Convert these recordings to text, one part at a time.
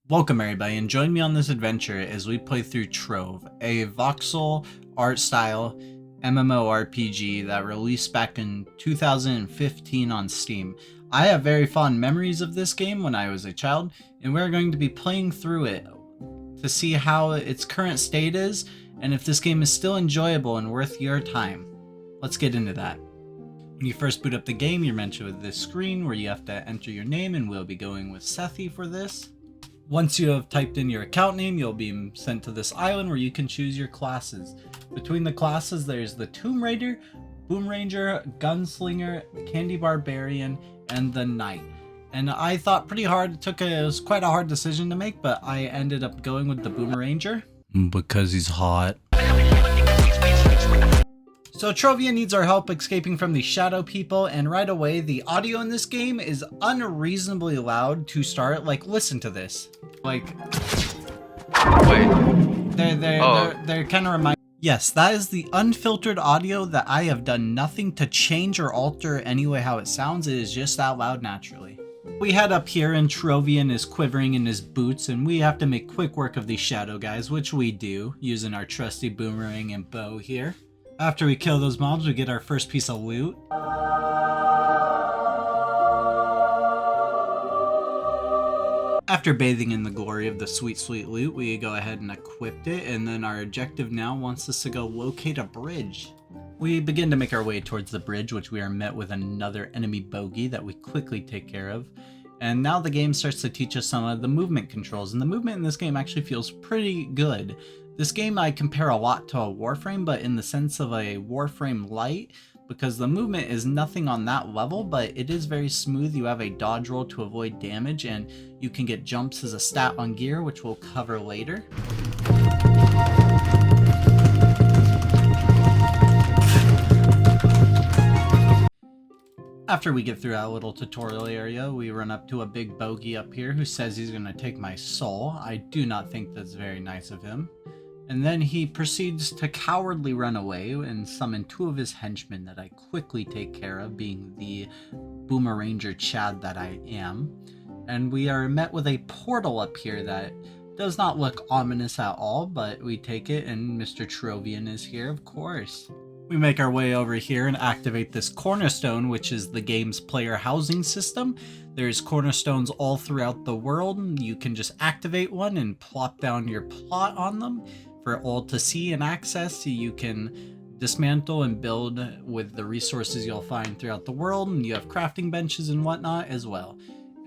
Welcome everybody, and join me on this adventure as we play through Trove, a voxel art style MMORPG that released back in 2015 on Steam. I have very fond memories of this game when I was a child, and we're going to be playing through it to see how its current state is, and if this game is still enjoyable and worth your time. Let's get into that. When you first boot up the game, you're mentioned with this screen where you have to enter your name, and we'll be going with Sethi for this. Once you have typed in your account name, you'll be sent to this island where you can choose your classes. Between the classes, there's the Tomb Raider, Boom Ranger, Gunslinger, Candy Barbarian, and the Knight. And I thought pretty hard, it was quite a hard decision to make, but I ended up going with the Boom Ranger. Because he's hot. So Trovia needs our help escaping from the shadow people, and right away the audio in this game is unreasonably loud to start. Like, listen to this. Like, wait. They're kind of remind. Yes, that is the unfiltered audio that I have done nothing to change or alter anyway how it sounds. It is just that loud naturally. We head up here and Trovian is quivering in his boots, and we have to make quick work of these shadow guys, which we do using our trusty boomerang and bow here. After we kill those mobs, we get our first piece of loot. After bathing in the glory of the sweet, sweet loot, we go ahead and equip it, and then our objective now wants us to go locate a bridge. We begin to make our way towards the bridge, which we are met with another enemy bogey that we quickly take care of. And now the game starts to teach us some of the movement controls, and the movement in this game actually feels pretty good. This game I compare a lot to a Warframe, but in the sense of a Warframe Lite, because the movement is nothing on that level, but it is very smooth. You have a dodge roll to avoid damage, and you can get jumps as a stat on gear, which we'll cover later. After we get through that little tutorial area, we run up to a big bogey up here who says he's going to take my soul. I do not think that's very nice of him. And then he proceeds to cowardly run away and summon two of his henchmen that I quickly take care of, being the Boomeranger Chad that I am. And we are met with a portal up here that does not look ominous at all, but we take it, and Mr. Trovian is here, of course. We make our way over here and activate this cornerstone, which is the game's player housing system. There's cornerstones all throughout the world. You can just activate one and plop down your plot on them for all to see and access. You can dismantle and build with the resources you'll find throughout the world, and you have crafting benches and whatnot as well.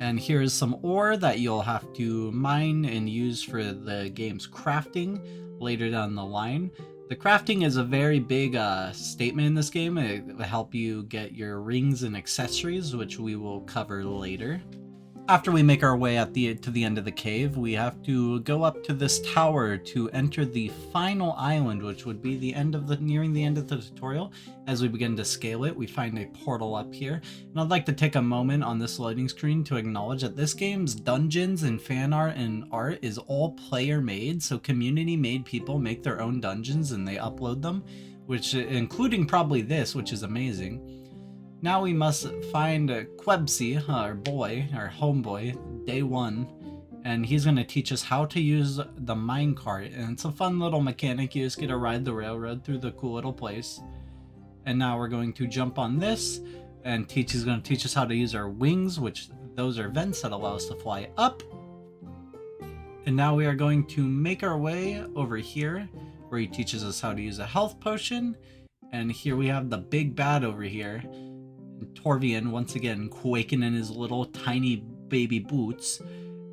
And here's some ore that you'll have to mine and use for the game's crafting later down the line. The crafting is a very big statement in this game. It will help you get your rings and accessories, which we will cover later. After we make our way to the end of the cave, we have to go up to this tower to enter the final island, which would be nearing the end of the tutorial. As we begin to scale it, we find a portal up here. And I'd like to take a moment on this loading screen to acknowledge that this game's dungeons and fan art and art is all player made. So community made people make their own dungeons and they upload them, which including probably this, which is amazing. Now we must find Quebsi, our homeboy, day one, and he's going to teach us how to use the minecart. And it's a fun little mechanic. You just get to ride the railroad through the cool little place. And now we're going to jump on this, and he's going to teach us how to use our wings, which those are vents that allow us to fly up. And now we are going to make our way over here, where he teaches us how to use a health potion. And here we have the big bad over here. Torvian once again quaking in his little tiny baby boots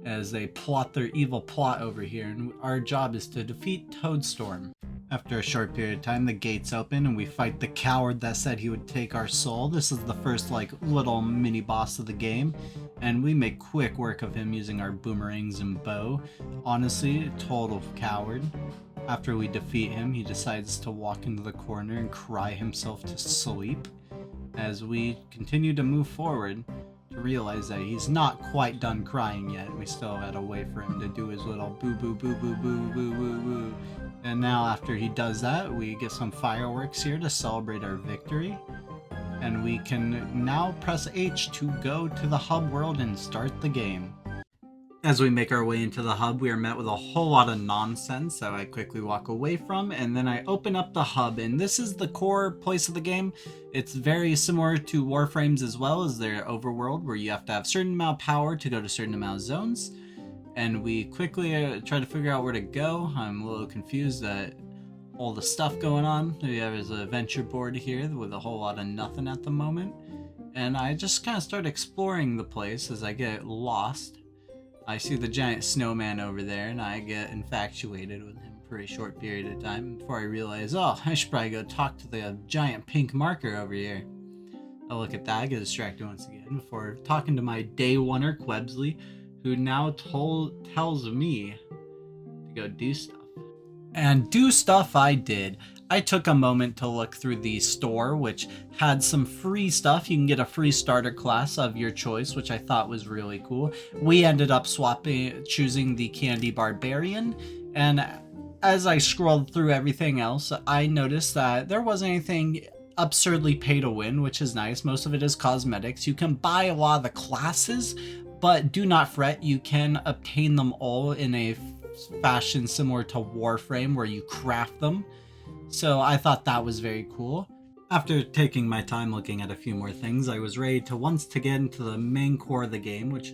as they plot their evil plot over here, and our job is to defeat Toadstorm. After a short period of time, the gates open and we fight the coward that said he would take our soul. This is the first little mini boss of the game, and we make quick work of him using our boomerangs and bow. Honestly, a total coward. After we defeat him, he decides to walk into the corner and cry himself to sleep. As we continue to move forward to realize that he's not quite done crying yet. We still had to wait for him to do his little boo boo boo boo boo boo boo boo. And now after he does that, we get some fireworks here to celebrate our victory. And we can now press H to go to the hub world and start the game. As we make our way into the hub, we are met with a whole lot of nonsense that I quickly walk away from, and then I open up the hub, and this is the core place of the game. It's very similar to Warframes as well as their overworld, where you have to have a certain amount of power to go to a certain amount of zones, and we quickly try to figure out where to go. I'm a little confused at all the stuff going on. We have an adventure board here with a whole lot of nothing at the moment, and I just kind of start exploring the place as I get lost. I see the giant snowman over there, and I get infatuated with him for a short period of time before I realize, oh, I should probably go talk to the giant pink marker over here. I look at that, I get distracted once again before talking to my day oneer, Quebsley, who now tells me to go do stuff. And do stuff I did. I took a moment to look through the store, which had some free stuff. You can get a free starter class of your choice, which I thought was really cool. We ended up choosing the Candy Barbarian, and as I scrolled through everything else, I noticed that there wasn't anything absurdly pay to win, which is nice. Most of it is cosmetics. You can buy a lot of the classes, but do not fret, you can obtain them all in a fashion similar to Warframe, where you craft them. So I thought that was very cool. After taking my time looking at a few more things, I was ready to once get into the main core of the game, which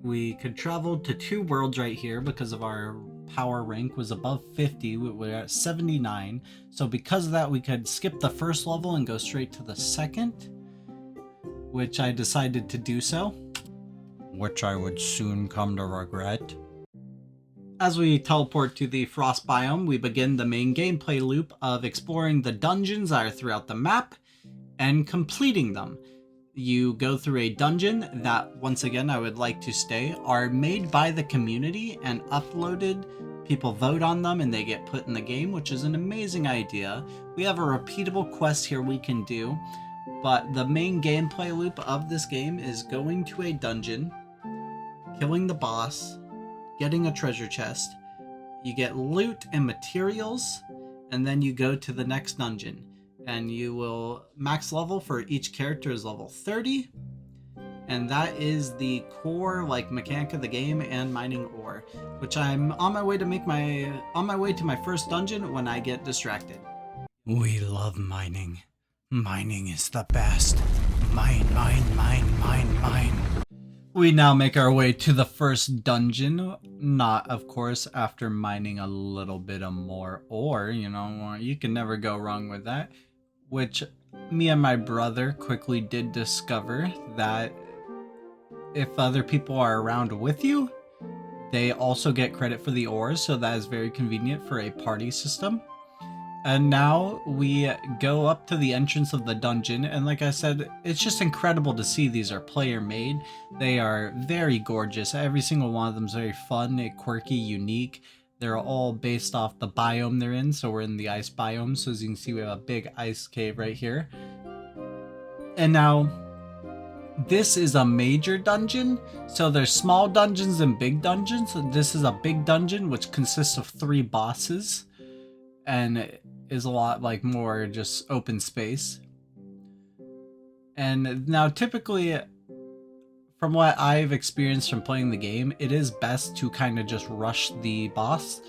we could travel to 2 worlds right here because of our power rank was above 50. We're at 79. So because of that, we could skip the first level and go straight to the second, which I decided to do so, which I would soon come to regret. As we teleport to the Frost biome, we begin the main gameplay loop of exploring the dungeons that are throughout the map and completing them. You go through a dungeon that, once again, I would like to say, are made by the community and uploaded. People vote on them and they get put in the game, which is an amazing idea. We have a repeatable quest here we can do, but the main gameplay loop of this game is going to a dungeon, killing the boss, getting a treasure chest, you get loot and materials, and then you go to the next dungeon. And you will max level for each character is level 30. And that is the core mechanic of the game and mining ore, which I'm on my way to my first dungeon when I get distracted. We love mining. Mining is the best. Mine, mine, mine, mine, mine. We now make our way to the first dungeon, not, of course, after mining a little bit of more ore, you can never go wrong with that, which me and my brother quickly did discover that if other people are around with you, they also get credit for the ores, so that is very convenient for a party system. And now we go up to the entrance of the dungeon, and like I said, it's just incredible to see these are player made. They are very gorgeous. Every single one of them is very fun, quirky, unique. They're all based off the biome they're in, so we're in the ice biome. So as you can see, we have a big ice cave right here. And now, this is a major dungeon. So there's small dungeons and big dungeons. This is a big dungeon, which consists of 3 bosses, and is a lot more just open space. And now typically, from what I've experienced from playing the game, it is best to kind of just rush the boss.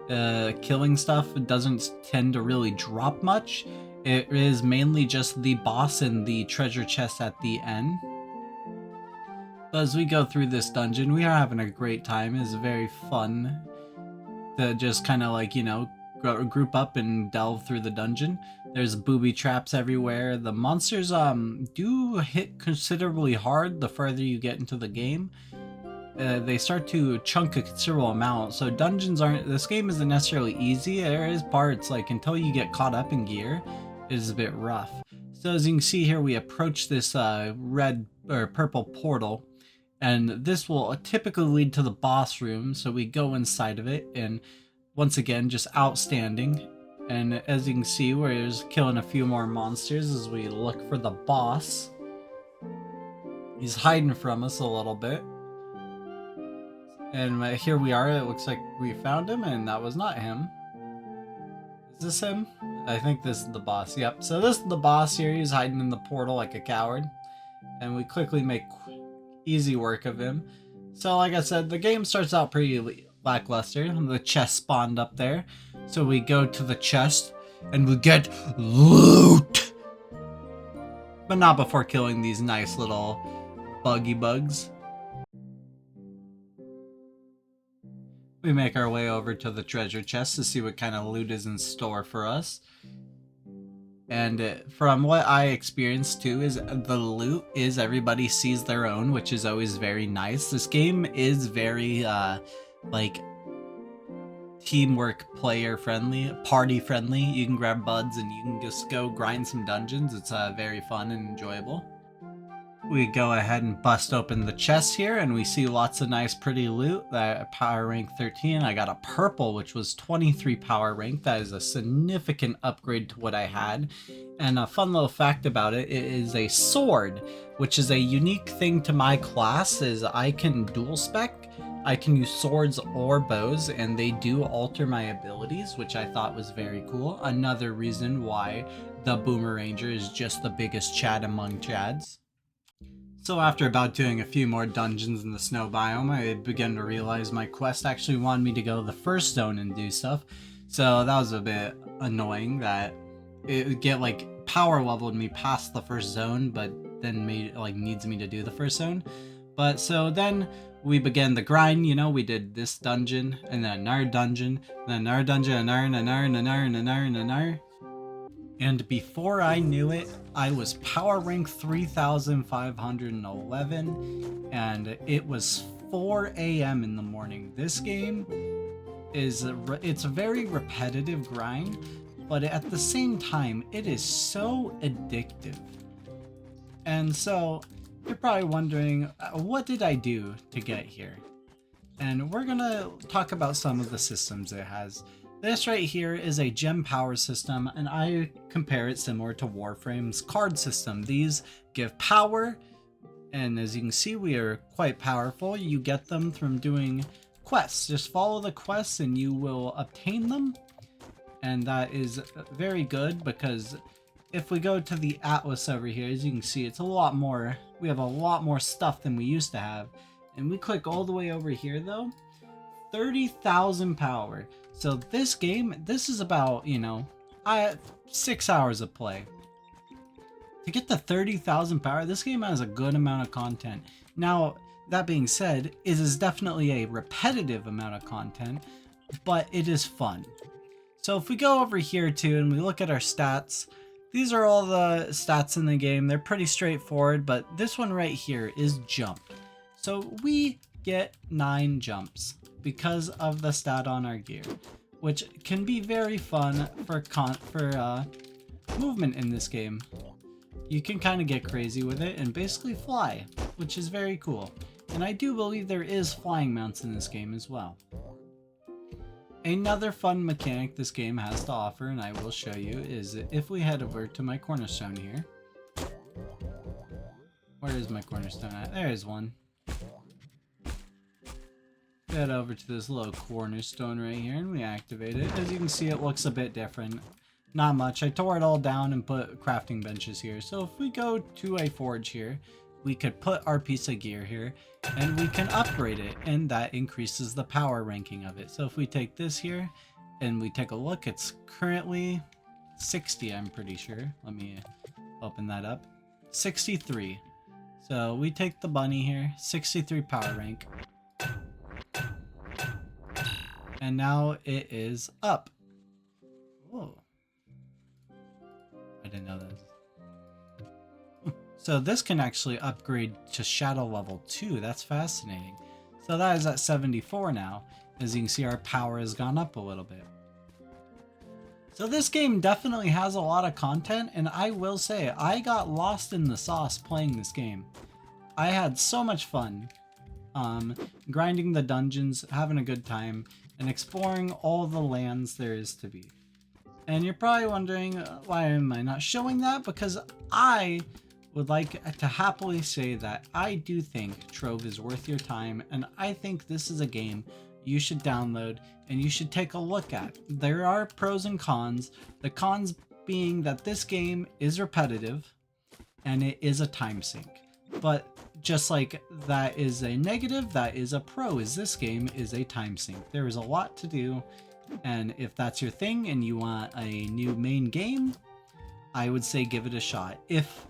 Killing stuff doesn't tend to really drop much. It is mainly just the boss and the treasure chest at the end. But as we go through this dungeon, we are having a great time. It's very fun to just kind of group up and delve through the dungeon. There's booby traps everywhere. The monsters do hit considerably hard the further you get into the game. They start to chunk a considerable amount, so this game isn't necessarily easy. There is parts until you get caught up in gear, it is a bit rough. So as you can see here, we approach this red or purple portal, and this will typically lead to the boss room. So we go inside of it, and once again, just outstanding. And as you can see, we're just killing a few more monsters as we look for the boss. He's hiding from us a little bit. And here we are. It looks like we found him, and that was not him. Is this him? I think this is the boss. Yep. So this is the boss here. He's hiding in the portal like a coward. And we quickly make easy work of him. So like I said, the game starts out pretty lackluster. The chest spawned up there. So we go to the chest and we get loot. But not before killing these nice little buggy bugs. We make our way over to the treasure chest to see what kind of loot is in store for us. And from what I experienced too, is the loot is everybody sees their own, which is always very nice. This game is very like teamwork, player friendly, party friendly. You can grab buds and you can just go grind some dungeons. It's very fun and enjoyable. We go ahead and bust open the chest here and we see lots of nice pretty loot. That power rank 13. I got a purple, which was 23 power rank. That is a significant upgrade to what I had. And a fun little fact about it, it is a sword, which is a unique thing to my class, is I can dual spec. I can use swords or bows, and they do alter my abilities, which I thought was very cool. Another reason why the Boomeranger is just the biggest Chad among Chads. So after about doing a few more dungeons in the snow biome, I began to realize my quest actually wanted me to go to the first zone and do stuff. So that was a bit annoying that it would get like power leveled me past the first zone, but then needs me to do the first zone. But so then we began the grind, you know, we did this dungeon and then another dungeon, and then another dungeon, another. And before I knew it, I was power rank 3,511, and it was 4 a.m. in the morning. This game is it's a very repetitive grind, but at the same time, it is so addictive. And so you're probably wondering, what did I do to get here? And we're gonna talk about some of the systems it has. This right here is a gem power system, and I compare it similar to Warframe's card system. These give power, and as you can see, we are quite powerful. You get them from doing quests. Just follow the quests and you will obtain them. And that is very good, because if we go to the Atlas over here, as you can see, it's a lot more, we have a lot more stuff than we used to have. And we click all the way over here though, 30,000 power. So this game, this is about, 6 hours of play. To get the 30,000 power, this game has a good amount of content. Now, that being said, it is definitely a repetitive amount of content, but it is fun. So if we go over here too and we look at our stats, these are all the stats in the game. They're pretty straightforward, but this one right here is jump. So we get 9 jumps because of the stat on our gear, which can be very fun for movement in this game. You can kind of get crazy with it and basically fly, which is very cool. And I do believe there is flying mounts in this game as well. Another fun mechanic this game has to offer, and I will show you, is if we head over to my cornerstone here. Where is my cornerstone at? There is one. Head over to this little cornerstone right here and we activate it. As you can see, it looks a bit different. Not much. I tore it all down and put crafting benches here. So if we go to a forge here, we could put our piece of gear here and we can upgrade it, and that increases the power ranking of it. So if we take this here and we take a look, it's currently 60, I'm pretty sure. Let me open that up. 63. So we take the bunny here, 63 power rank. And now it is up. Whoa. I didn't know this. So this can actually upgrade to Shadow level 2. That's fascinating. So that is at 74 now. As you can see, our power has gone up a little bit. So this game definitely has a lot of content, and I will say, I got lost in the sauce playing this game. I had so much fun. Grinding the dungeons, having a good time, and exploring all the lands there is to be. And you're probably wondering, why am I not showing that? Because I would like to happily say that I do think Trove is worth your time, and I think this is a game you should download and you should take a look at. There are pros and cons. The cons being that this game is repetitive and it is a time sink. But just like that is a negative, that is a pro, is this game is a time sink. There is a lot to do, and if that's your thing and you want a new main game, I would say give it a shot. If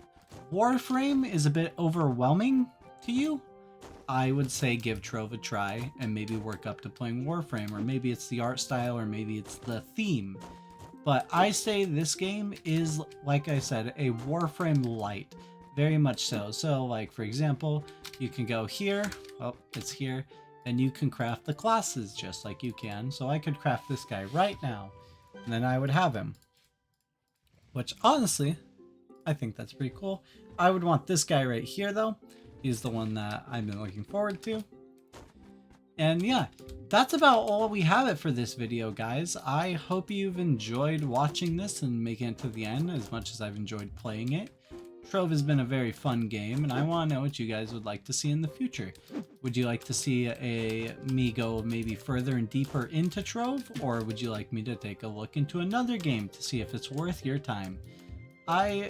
Warframe is a bit overwhelming to you, I would say give Trove a try and maybe work up to playing Warframe, or maybe it's the art style, or maybe it's the theme. But I say this game is, like I said, a Warframe light, very much so. So like, for example, you can go here, oh, it's here, and you can craft the classes just like you can. So I could craft this guy right now, and then I would have him. Which honestly, I think that's pretty cool. I would want this guy right here though. He's the one that I've been looking forward to. And yeah, that's about all we have it for this video, guys. I hope you've enjoyed watching this and making it to the end as much as I've enjoyed playing it. Trove has been a very fun game, and I want to know what you guys would like to see in the future. Would you like to see me go maybe further and deeper into Trove, or would you like me to take a look into another game to see if it's worth your time? I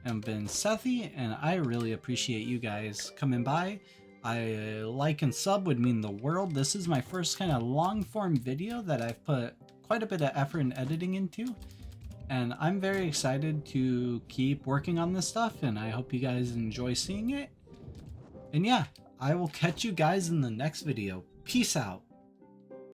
am been Sethy, and I really appreciate you guys coming by. I like and sub would mean the world. This is my first kind of long form video that I've put quite a bit of effort and editing into, and I'm very excited to keep working on this stuff, and I hope you guys enjoy seeing it. And yeah, I will catch you guys in the next video. Peace out.